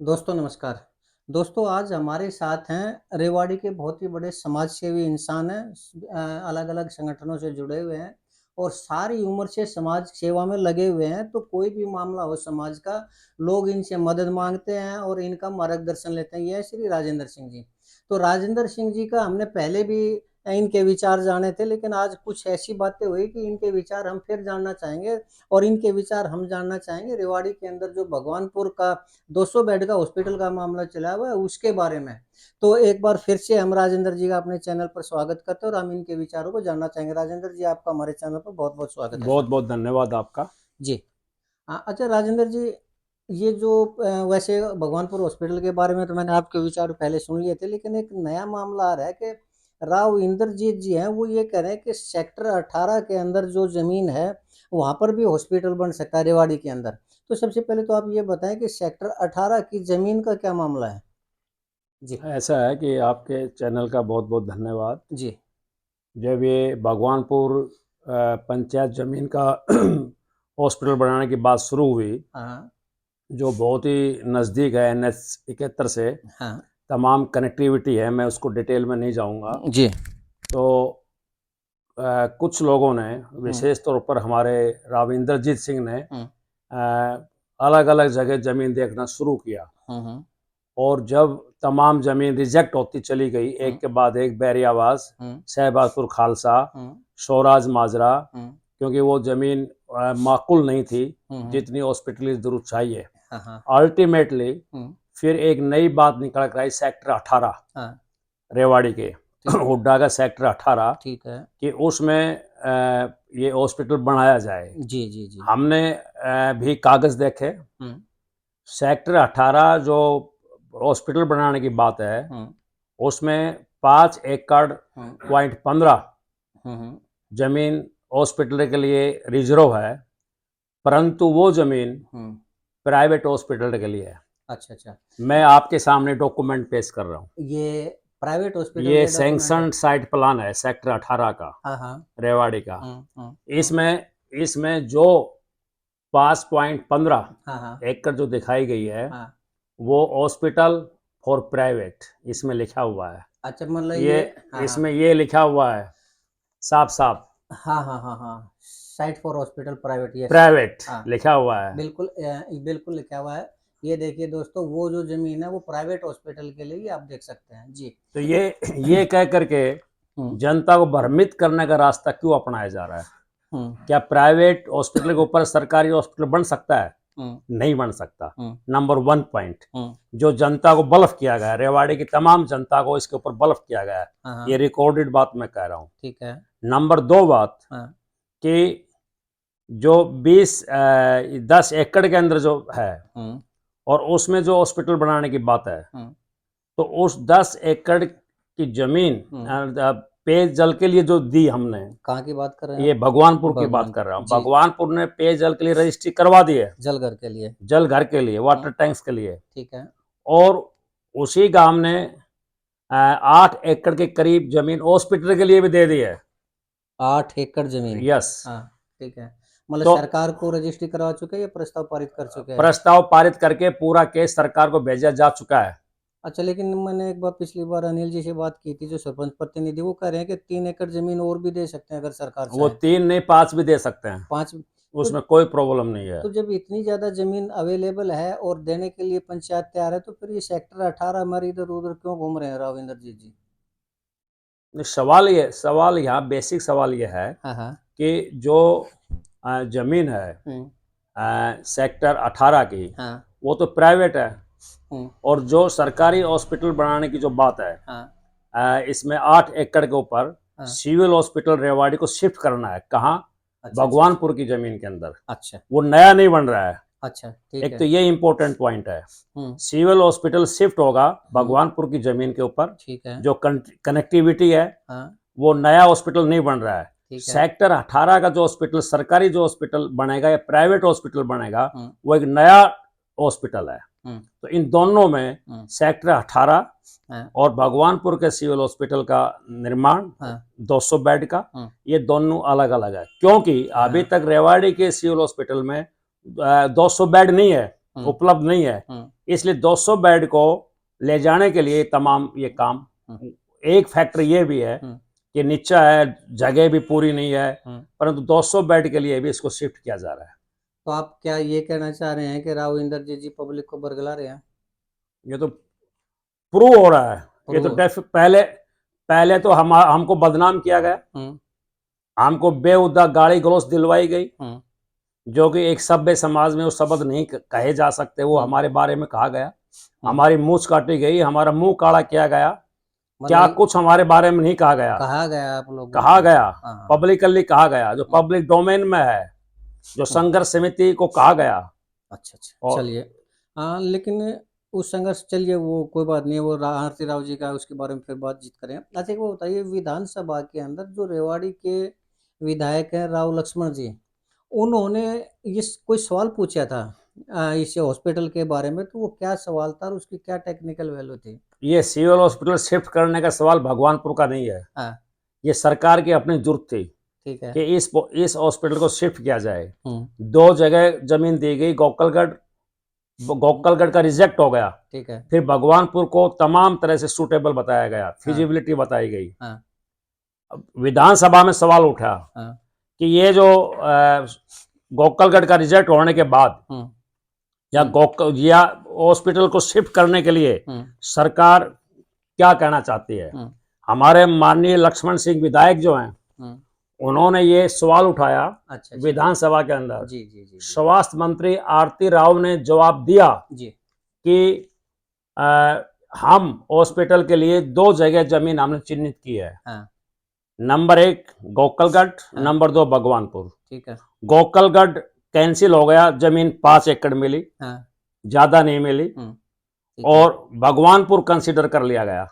दोस्तों नमस्कार। दोस्तों आज हमारे साथ हैं रेवाड़ी के बहुत ही बड़े समाज सेवी इंसान हैं। अलग-अलग संगठनों से जुड़े हुए हैं और सारी उम्र से समाज सेवा में लगे हुए हैं। तो कोई भी मामला हो समाज का, लोग इनसे मदद माँगते हैं और इनका मार्गदर्शन लेते हैं। ये है श्री राजेंद्र सिंह जी। तो राजेंद्र सिंह जी का हमने पहले भी इनके विचार जाने थे, लेकिन आज कुछ ऐसी बातें हुई कि इनके विचार हम फिर जानना चाहेंगे और इनके विचार हम जानना चाहेंगे रेवाड़ी के अंदर जो भगवानपुर का 200 बेड का हॉस्पिटल का मामला चला हुआ है उसके बारे में। तो एक बार फिर से हम राजेंद्र जी का अपने चैनल पर स्वागत करते हैं और हम इनके विचारों को जानना चाहेंगे। राजेंद्र जी आपका हमारे चैनल पर बहुत-बहुत स्वागत है बहुत सर। बहुत धन्यवाद आपका। जी। अच्छा राजेंद्र जी, ये जो वैसे भगवानपुर हॉस्पिटल के बारे में तो मैंने आपके विचार पहले सुन लिए थे, लेकिन एक नया मामला आ रहा है कि राव इंद्रजीत जी हैं, वो ये कह रहे हैं कि सेक्टर 18 के अंदर जो ज़मीन है, वहाँ पर भी हॉस्पिटल बन सकता है रेवाड़ी के अंदर। तो सबसे पहले तो आप ये बताएँ कि सेक्टर 18 की ज़मीन का क्या मामला है? जी, ऐसा है कि आपके चैनल का बहुत बहुत धन्यवाद। जी। जब ये भगवानपुर पंचायत ज़मीन का हॉस्पिटल बनाने की बात शुरू हुई, हाँ, जो बहुत ही नज़दीक है NH 71 से, हाँ। तमाम कनेक्टिविटी है, मैं उसको डिटेल में नहीं जाऊंगा। जी। तो कुछ लोगों ने, हुँ, विशेष तौर पर हमारे राव इंद्रजीत सिंह ने हुँ, अलग अलग जगह ज़मीन देखना शुरू किया। हुँ, हुँ, और जब तमाम ज़मीन रिजेक्ट होती चली गई, हुँ, एक के बाद एक, बैरियावास, हुँ, शहबाजपुर खालसा, हुँ, शौराज माजरा, हुँ, क्योंकि वो ज़मीन माकुल नहीं थी हुँ, हुँ। जितनी हॉस्पिटल की ज़रूरत चाहिए। हाँ, हाँ। अल्टीमेटली हुँ, फिर एक नई बात निकल कर आई, सेक्टर 18 हाँ, रेवाड़ी के ठीक है, हुड्डा का सेक्टर 18, ठीक है। कि उसमें ये हॉस्पिटल बनाया जाए। जी, जी, जी। हमने भी कागज़ देखे। हुँ, सेक्टर 18 जो हॉस्पिटल बनाने की बात है, हुँ, उसमें 5 एकड़ हुँ, पॉइंट 15 हुँ, हुँ, जमीन हॉस्पिटल के लिए रिजर्व है, परंतु वो जमीन हुँ। प्राइवेट हॉस्पिटल के लिए है। अच्छा, अच्छा। मैं आपके सामने डॉक्यूमेंट पेश कर रहा हूँ। ये प्राइवेट हॉस्पिटल ये के डॉक्यूमेंट है? सैंक्शन साइट प्लान है सेक्टर 18 का, हाँ, हाँ। रेवाड़ी का। हुँ, हुँ, हुँ। इसमें इसमें जो 5.15 हाँ, हाँ, एकड़ जो दिखाई गई है, हाँ। वो हॉस्पिटल फॉर प्राइवेट इसमें लिखा हुआ है। अच्छा मतलब ये ये हाँ, हाँ। इसमें ये लिखा हुआ है साफ साफ, हाँ, हाँ, हाँ, हाँ। Site for hospital private yes. Private हाँ, लिखा हुआ है। बिल्कुल बिल्कुल लिखा हुआ है। ये देखिए दोस्तों वो जो ज़मीन है वो प्राइवेट हॉस्पिटल के लिए ही आप देख सकते हैं। जी। तो ये कह करके हुँ, जनता को भ्रमित करने का रास्ता क्यों अपनाया जा रहा है? हुँ, क्या प्राइवेट हॉस्पिटल के ऊपर सरकारी हॉस्पिटल बन सकता है? हुँ, नहीं बन सकता। हुँ, नंबर वन पॉइंट, हुँ। जो जनता को बल्फ किया गया है, रेवाड़ी की तमाम जनता को इसके ऊपर बल्फ किया गया है। हाँ, ये हाँ। रिकॉर्डेड बात मैं कह रहा हूँ। ठीक है। नंबर दो बात, हाँ, कि जो 10 एकड़ के अंदर जो है, हुँ, और उसमें जो हॉस्पिटल बनाने की बात है, हुँ, तो उस 10 एकड़ की जमीन हुँ। पेयजल के लिए जो दी हमने, कहाँ की बात कर रहे हैं ये आप? भगवानपुर की बात भगवान कर रहा हूँ, जी, भगवानपुर ने पेयजल के लिए रजिस्ट्री करवा दी है, जलघर के लिए। जल घर के लिए, हुँ, वाटर टैंक्स के लिए। ठीक है। और उसी गांव ने 8 एकड़ के करीब जमीन हॉस्पिटल के लिए भी दे दी है। 8 एकड़ ज़मीन। यस। हाँ, ठीक है। मतलब तो सरकार को रजिस्ट्री करवा चुके हैं या प्रस्ताव पारित कर चुके हैं? प्रस्ताव पारित करके पूरा केस सरकार को भेजा जा चुका है। अच्छा लेकिन मैंने एक बार पिछली बार अनिल जी से बात की थी जो सरपंच प्रतिनिधि वो कह रहे हैं कि 3 एकड़ ज़मीन और भी दे सकते हैं अगर सरकार वो चाहे। 3 नहीं 5 भी दे सकते हैं, 5 तो उसमें कोई प्रॉब्लम नहीं है। तो जब इतनी ज़्यादा ज़मीन अवेलेबल है और देने के लिए पंचायत तैयार है तो फिर ये सेक्टर 18 हमारे इधर-उधर क्यों घूम रहे हैं राविंदर जी? सवाल यहाँ बेसिक सवाल ये है हाँ, हाँ। कि जो जमीन है हुँ, सेक्टर 18 की, हाँ, वो तो प्राइवेट है। हुँ, और जो सरकारी हॉस्पिटल बनाने की जो बात है, हाँ, इसमें 8 एकड़ के ऊपर हाँ। सिविल हॉस्पिटल रेवाड़ी को शिफ्ट करना है। कहाँ? अच्छा, अच्छा, अच्छा। भगवानपुर की जमीन के अंदर। अच्छा, वो नया नहीं बन रहा है। अच्छा, ठीक एक तो है। ये इंपॉर्टेंट पॉइंट है। हुँ, सिविल हॉस्पिटल शिफ्ट होगा हुँ, भगवानपुर की जमीन के ऊपर। ठीक है। जो कनेक्टिविटी है, हाँ, वो नया हॉस्पिटल नहीं बन रहा है। ठीक है। सेक्टर 18 का जो हॉस्पिटल, सरकारी जो हॉस्पिटल बनेगा या प्राइवेट हॉस्पिटल बनेगा, हुँ, वो एक नया हॉस्पिटल है। हुँ, तो इन दोनों में, हुँ, सेक्टर 18 हाँ, और भगवानपुर के सिविल हॉस्पिटल का निर्माण, हाँ, 200 बेड का, हुँ, ये दोनों अलग अलग है। क्योंकि अभी हाँ, तक रेवाड़ी के सिविल हॉस्पिटल में 200 बेड नहीं है, हुँ, उपलब्ध नहीं है। हुँ, इसलिए 200 बेड को ले जाने के लिए तमाम ये काम, एक फैक्टर ये भी है कि नीचा है, जगह भी पूरी नहीं है, परंतु 200 बेड के लिए भी इसको शिफ्ट किया जा रहा है। तो आप क्या ये कहना चाह रहे हैं कि राव इंद्रजीत जी पब्लिक को बरगला रहे हैं? ये तो प्रूव हो रहा है। ये तो प्रूव। पहले पहले तो हमको बदनाम किया गया, हमको बेहुदा गाली गलौज दिलवाई गई, जो कि एक सभ्य समाज में वो शब्द नहीं कहे जा सकते, वो हमारे बारे में कहा गया, हमारी मूछ काटी गई, हमारा मुंह काला किया गया, क्या कुछ हमारे बारे में नहीं कहा गया, कहा गया आप लोग, कहा गया, पब्लिकली कहा गया, जो पब्लिक डोमेन में है, जो संघर्ष समिति को कहा गया। अच्छा अच्छा, चलिए। हाँ, लेकिन उस संघर्ष, चलिए वो कोई बात नहीं है, वो आरती राव जी का, उसके बारे में फिर बातचीत करें। अच्छा, वो बताइए, विधानसभा के अंदर जो रेवाड़ी के विधायक हैं राव लक्ष्मण जी, उन्होंने ये कोई सवाल पूछा था इस हॉस्पिटल के बारे में, तो वो क्या सवाल था और उसकी क्या टेक्निकल वैल्यू थी? ये सिविल हॉस्पिटल शिफ्ट करने का सवाल भगवानपुर का नहीं है। हाँ, ये सरकार की अपनी जरूरत थी, ठीक है, कि इस हॉस्पिटल को शिफ्ट किया जाए। 2 जगह जमीन दी गई, गोकलगढ़ का रिजेक्ट हो गया, ठीक है, फिर भगवानपुर को तमाम तरह से सूटेबल बताया गया, फिजिबिलिटी बताई गई। विधानसभा में सवाल उठा कि ये जो गोकलगढ़ का रिजेक्ट होने के बाद या हॉस्पिटल को शिफ्ट करने के लिए सरकार क्या कहना चाहती है। हमारे माननीय लक्ष्मण सिंह विधायक जो हैं, उन्होंने ये सवाल उठाया विधानसभा के अंदर। स्वास्थ्य मंत्री आरती राव ने जवाब दिया कि हम हॉस्पिटल के लिए 2 जगह जमीन हमने चिन्हित की है, नंबर 1 गोकलगढ़, नंबर 2 भगवानपुर। ठीक है, गोकलगढ़ कैंसिल हो गया, जमीन 5 एकड़ मिली, ज्यादा नहीं मिली, और भगवानपुर कंसीडर कर लिया गया।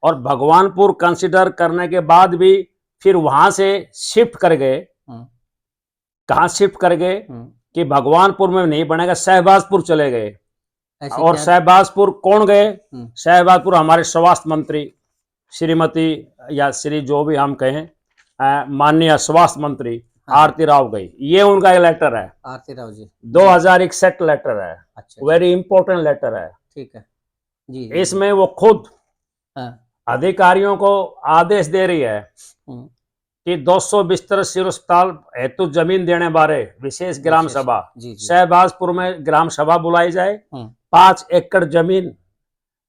और भगवानपुर कंसीडर करने के बाद भी फिर वहां से शिफ्ट कर गए। कहां शिफ्ट कर गए कि भगवानपुर में नहीं बनेगा, शहबाजपुर चले गए। और शहबाजपुर कौन गए? शहबाजपुर हमारे स्वास्थ्य मंत्री श्रीमती या श्री जो भी हम कहें, माननीय स्वास्थ्य मंत्री आरती राव गई। ये उनका एक लेटर है, आरती राव जी 2061 लेटर है। अच्छा, वेरी इंपॉर्टेंट लेटर है। ठीक है जी, इसमें वो खुद अधिकारियों को आदेश दे रही है कि 200 बिस्तर सिविल अस्पताल हेतु जमीन देने बारे विशेष ग्राम सभा शहबाजपुर में ग्राम सभा बुलाई जाए, 5 एकड़ जमीन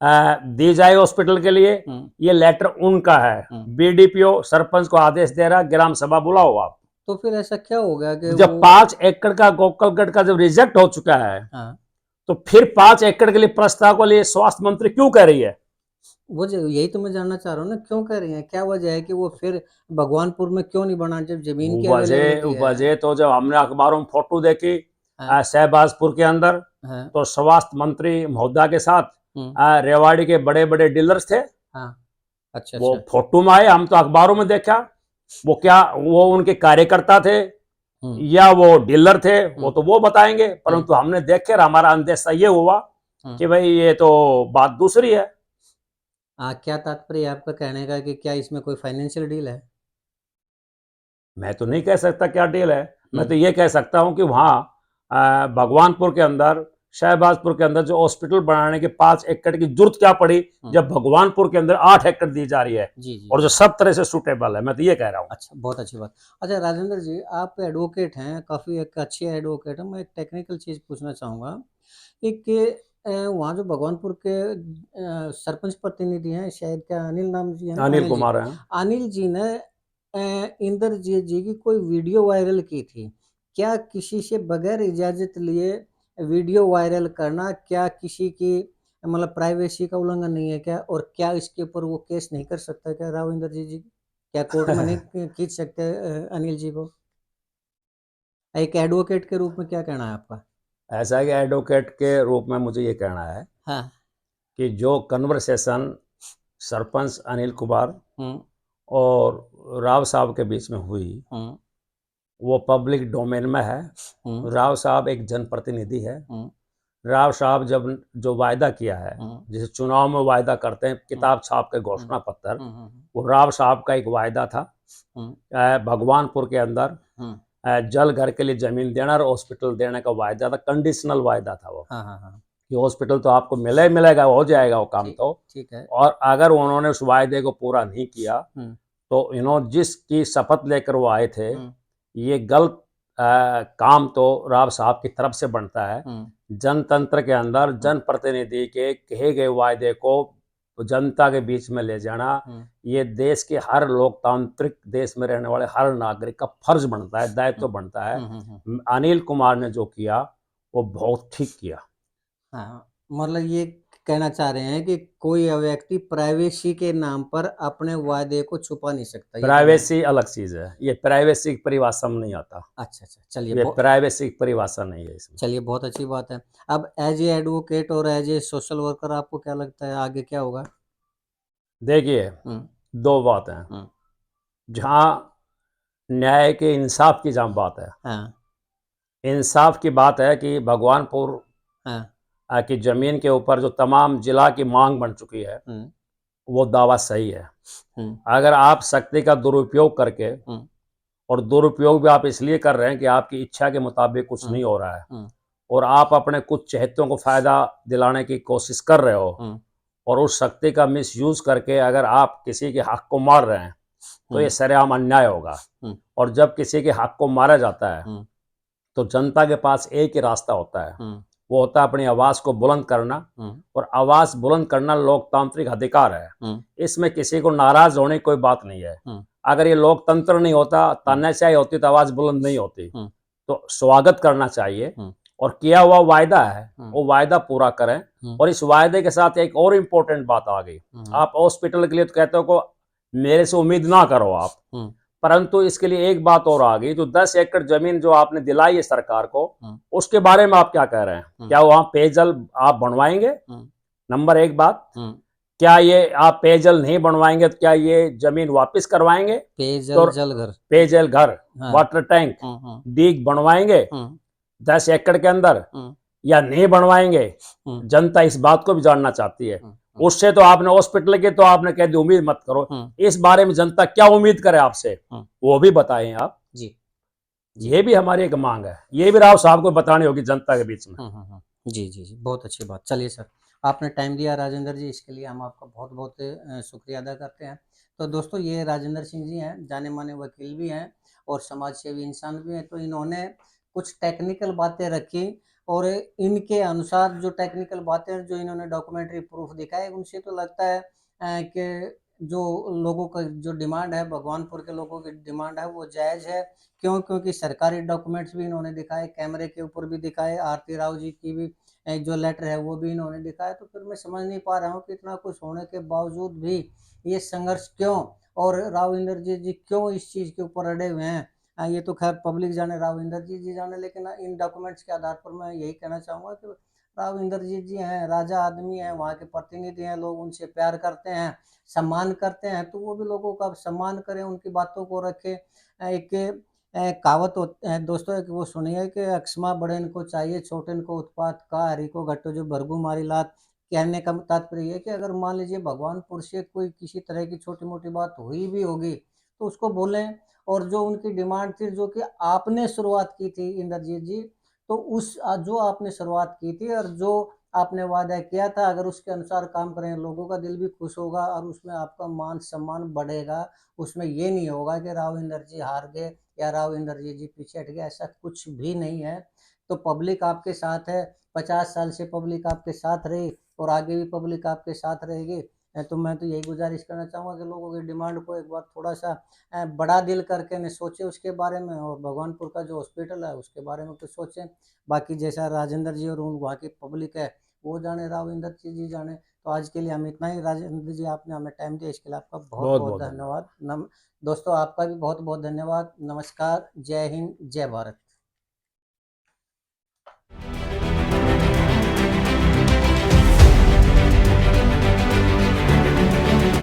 दी जाए हॉस्पिटल के लिए। ये लेटर उनका है। बीडीपीओ सरपंच को आदेश दे रहा, ग्राम सभा बुलाओ आप। तो फिर ऐसा क्या हो गया कि जब 5 एकड़ का गोकलगढ़ का जब रिजेक्ट हो चुका है, तो फिर 5 एकड़ के लिए प्रस्ताव के लिए स्वास्थ्य मंत्री क्यों कह रही है? वो यही तो मैं जानना चाह रहा हूँ ना, क्यों कह रही है, क्या वजह है कि वो फिर भगवानपुर में क्यों नहीं बना जब जमीन की वजह? तो जब हमने अखबारों में फोटो देखी शहबाजपुर के अंदर, तो स्वास्थ्य मंत्री महोदय के साथ रेवाड़ी के बड़े बड़े डीलर्स थे। अच्छा, वो फोटो में आए, हम तो अखबारों में देखा। वो उनके कार्यकर्ता थे या वो डीलर थे, वो तो वो बताएंगे, परंतु हमने देख कर हमारा अंदेशा ये हुआ कि भाई ये तो बात दूसरी है। क्या तात्पर्य आपका कहने का कि क्या इसमें कोई फाइनेंशियल डील है? मैं तो नहीं कह सकता क्या डील है। मैं तो ये कह सकता हूं कि वहां भगवानपुर के अंदर, शहबाजपुर के अंदर जो हॉस्पिटल बनाने के 5 एकड़ की जरूरत क्या पड़ी, जब भगवानपुर के अंदर 8 एकड़ दी जा रही है। जी, और जो सब तरह से सूटेबल है, मैं तो ये कह रहा हूँ। अच्छा, बहुत अच्छी बात। अच्छा राजेंद्र जी, आप एडवोकेट हैं, काफ़ी एक अच्छे एडवोकेट हैं। मैं एक टेक्निकल चीज़ पूछना चाहूँगा कि वहाँ जो भगवानपुर के सरपंच प्रतिनिधि हैं, शायद क्या अनिल नाम जी हैं? अनिल कुमार हैं। अनिल जी ने इंद्रजीत जी की कोई वीडियो वायरल की थी। क्या किसी से बगैर इजाज़त लिए वीडियो वायरल करना क्या किसी की मतलब प्राइवेसी का उल्लंघन नहीं है क्या? और क्या इसके ऊपर वो केस नहीं कर सकता क्या राव इंद्रजीत जी? क्या कोर्ट में नहीं खींच सकते अनिल जी को? एक एडवोकेट के रूप में क्या कहना है आपका? ऐसा है कि एडवोकेट के रूप में मुझे ये कहना है कि जो कन्वर्सेशन सरपंच अनिल कुमार और राव साहब के बीच में हुई, वो पब्लिक डोमेन में है। राव साहब एक जनप्रतिनिधि है। राव साहब जब जो वायदा किया है, जैसे चुनाव में वायदा करते हैं, किताब छाप के घोषणा पत्र, वो राव साहब का एक वायदा था भगवानपुर के अंदर जल घर के लिए जमीन देना और हॉस्पिटल देने का वायदा था, कंडीशनल वायदा था वो। कि हॉस्पिटल तो आपको मिलेगा, हो जाएगा वो काम तो। ठीक है। और अगर उन्होंने उस वायदे को पूरा नहीं किया तो जिसकी शपथ लेकर वो आए थे, ये गलत काम तो राव साहब की तरफ से बनता है। जनतंत्र के अंदर जनप्रतिनिधि के कहे गए वायदे को जनता के बीच में ले जाना, ये देश के हर लोकतांत्रिक देश में रहने वाले हर नागरिक का फर्ज बनता है, दायित्व बनता है। अनिल कुमार ने जो किया वो बहुत ठीक किया। हाँ, मतलब ये कहना चाह रहे हैं कि कोई व्यक्ति प्राइवेसी के नाम पर अपने वादे को छुपा नहीं सकता। प्राइवेसी अलग चीज है, ये प्राइवेसी की परिभाषा में नहीं आता। अच्छा, चलिए, ये प्राइवेसी की परिभाषा नहीं है इसमें। चलिए, बहुत अच्छी बात है। अब एज ए एडवोकेट और एज ए सोशल वर्कर आपको क्या लगता है आगे क्या होगा? देखिए, दो बात है। जहाँ न्याय के इंसाफ की जहाँ बात है, इंसाफ की बात है कि भगवानपुर की जमीन के ऊपर जो तमाम जिला की मांग बन चुकी है, वो दावा सही है। अगर आप शक्ति का दुरुपयोग करके, और दुरुपयोग भी आप इसलिए कर रहे हैं कि आपकी इच्छा के मुताबिक कुछ नहीं हो रहा है, और आप अपने कुछ चहेतों को फायदा दिलाने की कोशिश कर रहे हो, और उस शक्ति का मिसयूज करके अगर आप किसी के हक को मार रहे हैं, तो ये सरेआम अन्याय होगा। और जब किसी के हक को मारा जाता है तो जनता के पास एक ही रास्ता होता है, वो होता है अपनी आवाज को बुलंद करना। और आवाज बुलंद करना लोकतांत्रिक अधिकार है, इसमें किसी को नाराज होने की कोई बात नहीं है। अगर ये लोकतंत्र नहीं होता, तानाशाही होती, तो आवाज बुलंद नहीं होती। तो स्वागत करना चाहिए, और किया हुआ वायदा है वो वायदा पूरा करें। और इस वायदे के साथ एक और इम्पोर्टेंट बात आ गई, आप हॉस्पिटल के लिए तो कहते हो को मेरे से उम्मीद ना करो आप, परंतु इसके लिए एक बात और आ गई, जो 10 एकड़ जमीन जो आपने दिलाई है सरकार को, उसके बारे में आप क्या कह रहे हैं? क्या वहां पेयजल आप बनवाएंगे? नंबर एक बात, क्या ये आप पेयजल नहीं बनवाएंगे तो क्या ये जमीन वापस करवाएंगे? पेयजल तो जल घर, पेयजल घर, वाटर टैंक, डीग बनवाएंगे 10 एकड़ के अंदर, या नहीं बनवाएंगे? जनता इस बात को भी जानना चाहती है। उससे तो आपने हॉस्पिटल के तो आपने कह दी उम्मीद मत करो, इस बारे में जनता क्या उम्मीद करे आपसे, वो भी बताएं आप जी। ये भी हमारी एक मांग है, ये भी राव साहब को बतानी होगी जनता के बीच में। जी जी जी, बहुत अच्छी बात। चलिए सर, आपने टाइम दिया राजेंद्र जी, इसके लिए हम आपका बहुत बहुत शुक्रिया अदा करते हैं। तो दोस्तों, ये राजेंद्र सिंह जी हैं, जाने माने वकील भी हैं और समाज सेवी इंसान भी हैं। तो इन्होंने कुछ टेक्निकल बातें रखी, और इनके अनुसार जो टेक्निकल बातें जो इन्होंने डॉक्यूमेंट्री प्रूफ दिखाए, उनसे तो लगता है कि जो लोगों का जो डिमांड है, भगवानपुर के लोगों की डिमांड है, वो जायज़ है। क्यों? क्योंकि सरकारी डॉक्यूमेंट्स भी इन्होंने दिखाए, कैमरे के ऊपर भी दिखाए, आरती राव जी की भी जो लेटर है वो भी इन्होंने दिखाया। तो फिर मैं समझ नहीं पा रहा हूँ कि इतना कुछ होने के बावजूद भी ये संघर्ष क्यों, और राव इंद्रजीत जी क्यों इस चीज़ के ऊपर अड़े हुए हैं? ये तो खैर पब्लिक जाने, राव इंद्रजीत जी जाने, लेकिन इन डॉक्यूमेंट्स के आधार पर मैं यही कहना चाहूँगा कि राव इंद्रजीत जी हैं, राजा आदमी हैं, वहाँ के प्रतिनिधि हैं, लोग उनसे प्यार करते हैं, सम्मान करते हैं, तो वो भी लोगों का सम्मान करें, उनकी बातों को रखें। एक कहावत है दोस्तों, एक वो सुनिए कि अक्षमा बड़े इनको चाहिए, छोटे इनको उत्पात का, हरि को घट्टो जो भरगू मारी लात। कहने का तात्पर्य है कि अगर मान लीजिए भगवानपुर से कोई किसी तरह की छोटी मोटी बात हुई भी होगी, तो उसको बोलें। और जो उनकी डिमांड थी, जो कि आपने शुरुआत की थी इंद्रजीत जी, तो उस जो आपने शुरुआत की थी और जो आपने वादा किया था, अगर उसके अनुसार काम करें, लोगों का दिल भी खुश होगा और उसमें आपका मान सम्मान बढ़ेगा। उसमें ये नहीं होगा कि राव इंदर जी हार गए या राव इंद्रजीत जी पीछे हट गए, ऐसा कुछ भी नहीं है। तो पब्लिक आपके साथ है, 50 साल से पब्लिक आपके साथ रही और आगे भी पब्लिक आपके साथ रहेगी। तो मैं तो यही गुजारिश करना चाहूँगा कि लोगों की डिमांड को एक बार थोड़ा सा बड़ा दिल करके न सोचें उसके बारे में, और भगवानपुर का जो हॉस्पिटल है उसके बारे में कुछ सोचें। बाकी जैसा राजेंद्र जी और उन वहाँ की पब्लिक है वो जाने, राव इंदर जी जाने। तो आज के लिए हम इतना ही। राजेंद्र जी, आपने हमें टाइम दिया, इसके लिए आपका बहुत बहुत धन्यवाद। दोस्तों, आपका भी बहुत बहुत धन्यवाद। नमस्कार, जय हिंद, जय भारत।